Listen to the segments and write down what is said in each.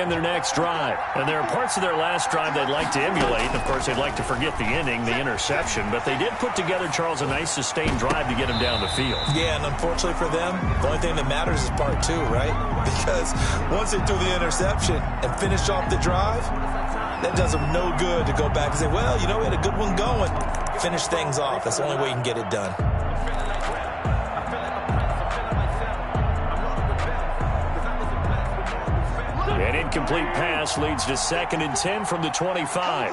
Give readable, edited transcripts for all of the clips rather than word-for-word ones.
begin their next drive. And there are parts of their last drive they'd like to emulate. Of course, they'd like to forget the ending, the interception. But they did put together, Charles, a nice sustained drive to get them down the field. Yeah, and unfortunately for them, the only thing that matters is part two, right? Because once they threw the interception and finished off the drive, that does them no good to go back and say, well, you know, we had a good one going. Finish things off. That's the only way you can get it done. An incomplete pass leads to 2nd and 10 from the 25.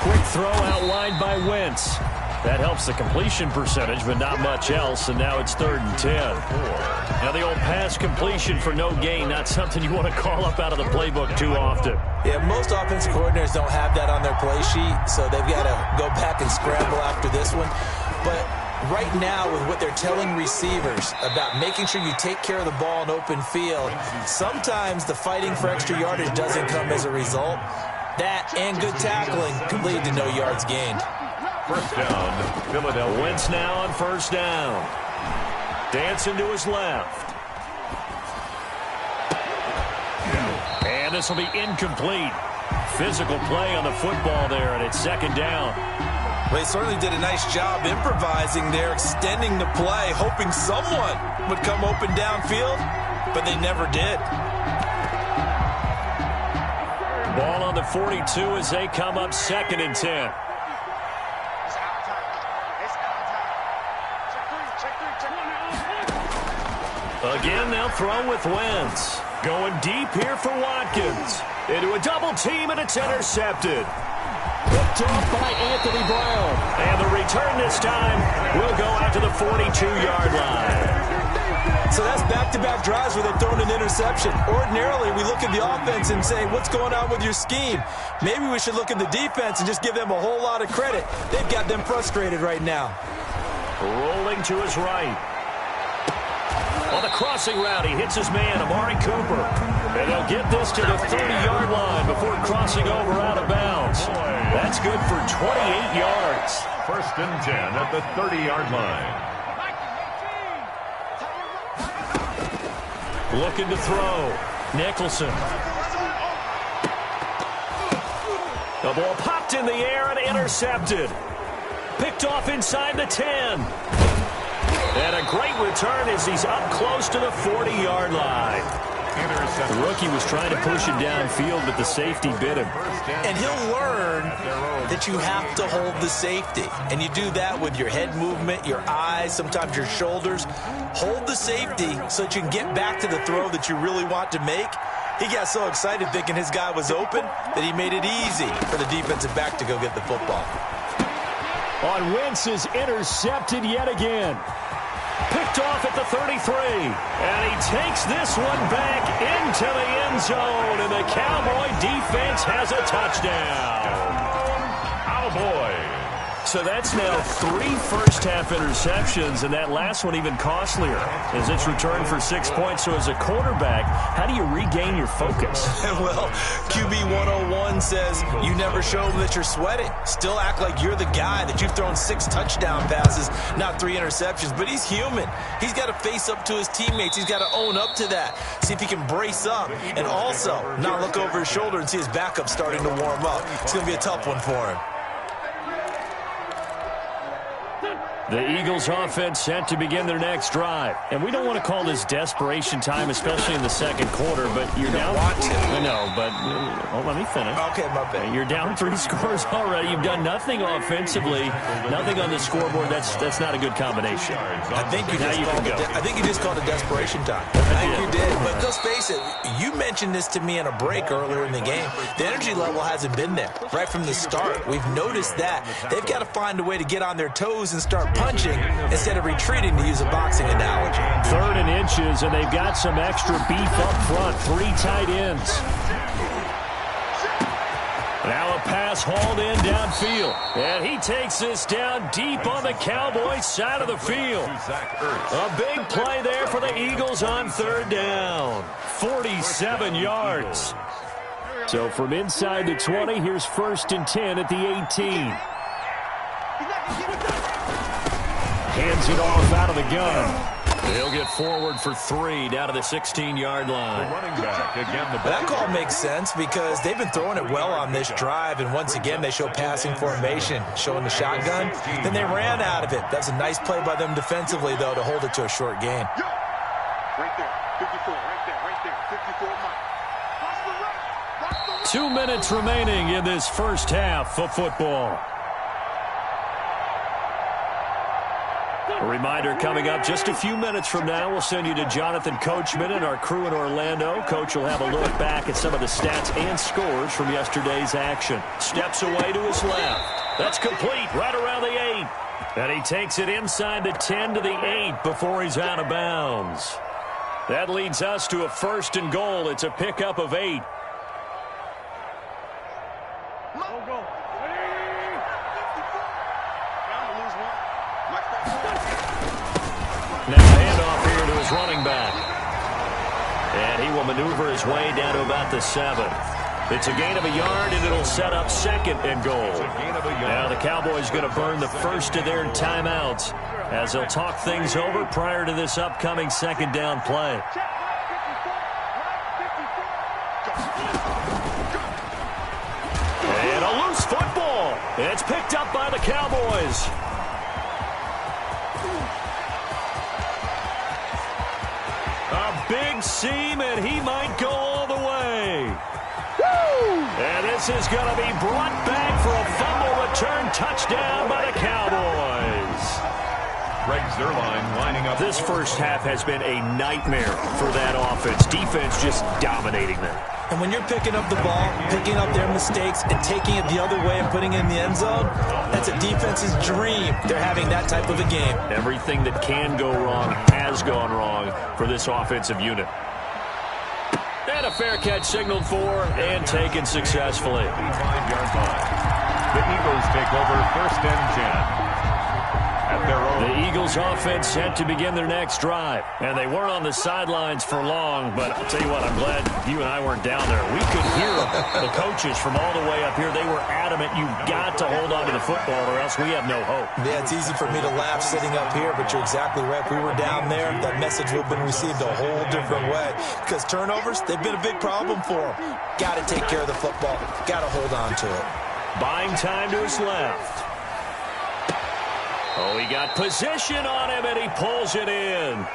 Quick throw outlined by Wentz. That helps the completion percentage, but not much else, and now it's 3rd and 10. Now the old pass completion for no gain, not something you want to call up out of the playbook too often. Yeah, most offensive coordinators don't have that on their play sheet, so they've got to go back and scramble after this one. But right now, with what they're telling receivers about making sure you take care of the ball in open field, sometimes the fighting for extra yardage doesn't come as a result. That and good tackling can lead to no yards gained. First down, Philadelphia. Wentz now on first down. Dancing to his left. And this will be incomplete. Physical play on the football there, and it's 2nd down. Well, they certainly did a nice job improvising there, extending the play, hoping someone would come open downfield, but they never did. Ball on the 42 as they come up 2nd and 10. Again, they'll throw with Wentz. Going deep here for Watkins. Into a double team, and it's intercepted. Picked off by Anthony Brown. And the return this time will go out to the 42-yard line. So that's back-to-back drives where they've thrown an interception. Ordinarily, we look at the offense and say, what's going on with your scheme? Maybe we should look at the defense and just give them a whole lot of credit. They've got them frustrated right now. Rolling to his right. On the crossing route, he hits his man, Amari Cooper. And they'll get this to the 30-yard line before crossing over out of bounds. That's good for 28 yards. 1st and 10 at the 30-yard line. Looking to throw. Nicholson. The ball popped in the air and intercepted. Picked off inside the 10. And a great return as he's up close to the 40-yard line. The rookie was trying to push him downfield, but the safety bit him. And he'll learn that you have to hold the safety. And you do that with your head movement, your eyes, sometimes your shoulders. Hold the safety so that you can get back to the throw that you really want to make. He got so excited thinking his guy was open that he made it easy for the defensive back to go get the football. On Wentz is intercepted yet again. Picked off at the 33. And he takes this one back into the end zone. And the Cowboy defense has a touchdown. Cowboy. So that's now 3 first-half interceptions, and that last one even costlier as it's returned for 6 points. So as a quarterback, how do you regain your focus? Well, QB 101 says you never show them that you're sweating. Still act like you're the guy, that you've thrown 6 touchdown passes, not 3 interceptions. But he's human. He's got to face up to his teammates. He's got to own up to that. See if he can brace up and also not look over his shoulder and see his backup starting to warm up. It's going to be a tough one for him. The Eagles offense set to begin their next drive. And we don't want to call this desperation time, especially in the second quarter, but you're down. Want to. I know, but let me finish. Okay, my bad. You're down 3 scores already. You've done nothing offensively, nothing on the scoreboard. That's not a good combination. I think you just called it desperation time. I think you did. But let's face it, you mentioned this to me in a break earlier in the game. The energy level hasn't been there right from the start. We've noticed that. They've got to find a way to get on their toes and start punching instead of retreating, to use a boxing analogy. 3rd and inches, and they've got some extra beef up front. 3 tight ends. Now a pass hauled in downfield. And he takes this down deep on the Cowboys side of the field. A big play there for the Eagles on 3rd down. 47 yards. So from inside the 20, here's 1st and 10 at the 18. Hands it off out of the gun. He'll get forward for 3 down to the 16-yard line. The running back again. That call makes sense because they've been throwing it well on this drive, and once again they show passing formation, showing the shotgun. Then they ran out of it. That's a nice play by them defensively, though, to hold it to a short gain. Right there, 54, right there, 54 miles. 2 minutes remaining in this first half of football. A reminder coming up just a few minutes from now, we'll send you to Jonathan Coachman and our crew in Orlando. Coach will have a look back at some of the stats and scores from yesterday's action. Steps away to his left. That's complete right around the 8. And he takes it inside the 10 to the 8 before he's out of bounds. That leads us to a 1st and goal. It's a pickup of 8. Now handoff here to his running back. And he will maneuver his way down to about the 7. It's a gain of a yard, and it'll set up 2nd and goal. Now the Cowboys going to burn the first of their timeouts as they'll talk things over prior to this upcoming 2nd down play. And a loose football. It's picked up by the Cowboys. A big seam, and he might go all the way. Woo! And this is going to be brought back for a fumble return touchdown by the Cowboys. Greg Zuerlein lining up. This first half has been a nightmare for that offense. Defense just dominating them. And when you're picking up the ball, picking up their mistakes, and taking it the other way and putting it in the end zone, that's a defense's dream. They're having that type of a game. Everything that can go wrong has gone wrong for this offensive unit. And a fair catch signaled for and taken successfully. 5-yard line. The Eagles take over 1st and 10. The Eagles offense set to begin their next drive. And they weren't on the sidelines for long, but I'll tell you what, I'm glad you and I weren't down there. We could hear the coaches from all the way up here. They were adamant, you've got to hold on to the football or else we have no hope. Yeah, it's easy for me to laugh sitting up here, but you're exactly right. If we were down there, that message would have been received a whole different way. Because turnovers, they've been a big problem for them. Got to take care of the football. Got to hold on to it. Buying time to his left. Oh, he got position on him, and he pulls it in.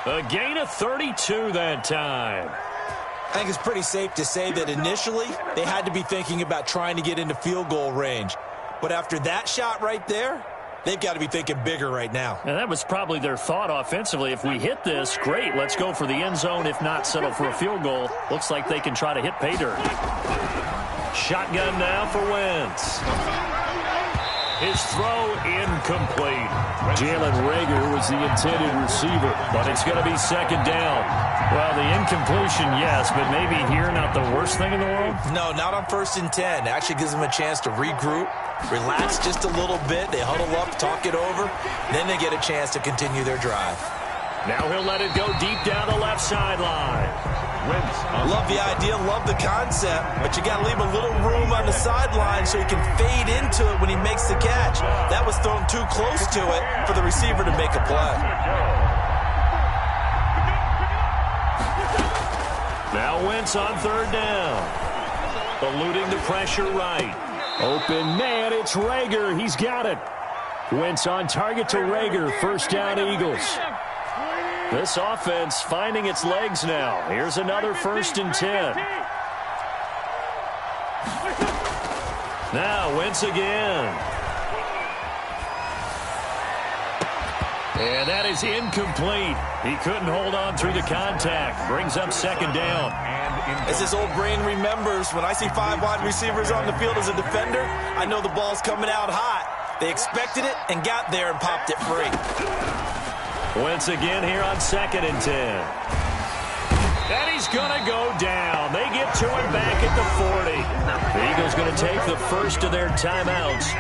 A gain of 32 that time. I think it's pretty safe to say that initially they had to be thinking about trying to get into field goal range. But after that shot right there, they've got to be thinking bigger right now. And that was probably their thought offensively. If we hit this, great, let's go for the end zone. If not, settle for a field goal. Looks like they can try to hit pay dirt. Shotgun now for Wentz. His throw incomplete. Jalen Reagor was the intended receiver, but it's going to be 2nd down. Well, the incompletion, yes, but maybe here not the worst thing in the world? No, not on 1st and 10. It actually gives them a chance to regroup, relax just a little bit. They huddle up, talk it over. Then they get a chance to continue their drive. Now he'll let it go deep down the left sideline. Love the idea, love the concept, but you got to leave a little room on the sideline so he can fade into it when he makes the catch. That was thrown too close to it for the receiver to make a play. Now Wentz on 3rd down. Eluding the pressure right. Open man, it's Reagor. He's got it. Wentz on target to Reagor. 1st down Eagles. This offense finding its legs now. Here's another 1st and 10. Now Wentz again. And that is incomplete. He couldn't hold on through the contact. Brings up 2nd down. As his old brain remembers, when I see 5 wide receivers on the field as a defender, I know the ball's coming out hot. They expected it and got there and popped it free. Wentz again here on 2nd and 10. And he's going to go down. They get to him back at the 40. The Eagles going to take the first of their timeouts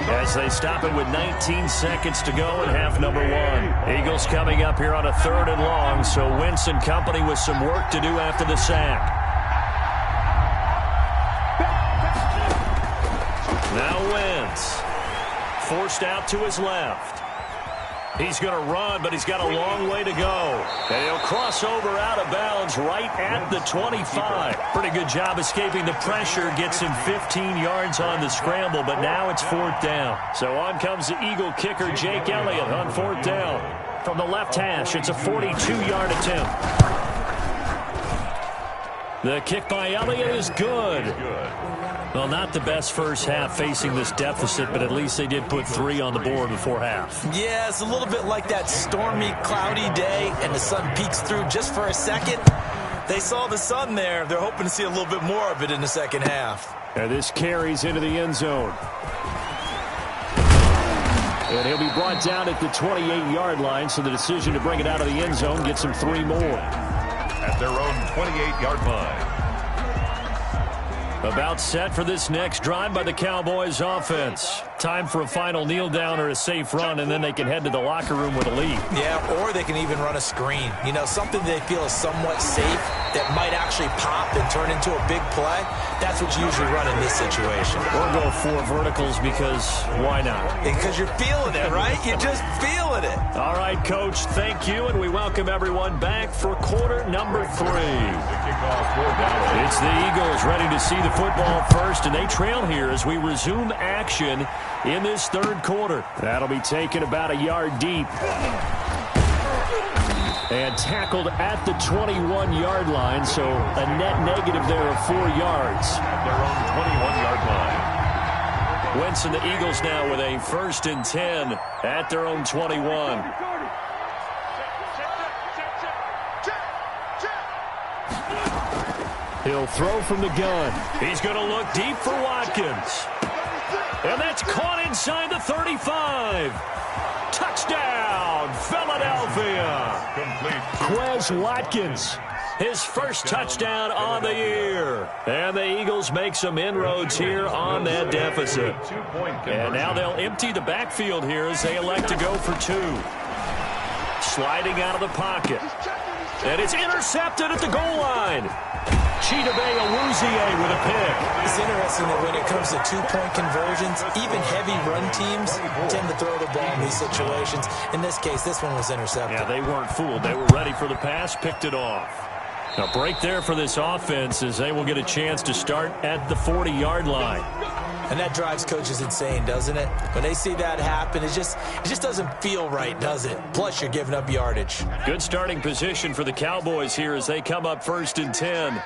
as they stop it with 19 seconds to go in half number 1. Eagles coming up here on a 3rd and long, so Wentz and company with some work to do after the sack. Now Wentz forced out to his left. He's going to run, but he's got a long way to go. And he'll cross over out of bounds right at the 25. Pretty good job escaping the pressure. Gets him 15 yards on the scramble, but now it's 4th down. So on comes the Eagle kicker, Jake Elliott, on 4th down. From the left hash, it's a 42-yard attempt. The kick by Elliott is good. Well, not the best first half facing this deficit, but at least they did put 3 on the board before half. Yeah, it's a little bit like that stormy, cloudy day, and the sun peeks through just for a second. They saw the sun there. They're hoping to see a little bit more of it in the second half. And this carries into the end zone. And he'll be brought down at the 28-yard line, so the decision to bring it out of the end zone gets him 3 more. At their own 28-yard line. About set for this next drive by the Cowboys offense. Time for a final kneel down or a safe run, and then they can head to the locker room with a lead. Yeah, or they can even run a screen. You know, something they feel is somewhat safe that might actually pop and turn into a big play. That's what you usually run in this situation. Or go 4 verticals because why not? Because you're feeling it, right? You're just feeling it. All right, Coach, thank you, and we welcome everyone back for quarter number 3. It's the Eagles ready to see the football first, and they trail here as we resume action in this 3rd quarter. That'll be taken about a yard deep. And tackled at the 21-yard line, so a net negative there of 4 yards. At their own 21-yard line. Wentz and the Eagles now with a 1st and 10 at their own 21. He'll throw from the gun. He's going to look deep for Watkins. And that's caught inside the 35. Touchdown, Philadelphia. Quez Watkins, his first touchdown on the year. And the Eagles make some inroads here on that deficit. And now they'll empty the backfield here as they elect to go for 2. Sliding out of the pocket. And it's intercepted at the goal line. Chidobe Awuzie with a pick. It's interesting that when it comes to 2-point conversions, even heavy run teams tend to throw the ball in these situations. In this case, this one was intercepted. Yeah, they weren't fooled. They were ready for the pass, picked it off. A break there for this offense as they will get a chance to start at the 40-yard line. And that drives coaches insane, doesn't it? When they see that happen, it just doesn't feel right, does it? Plus, you're giving up yardage. Good starting position for the Cowboys here as they come up 1st and 10.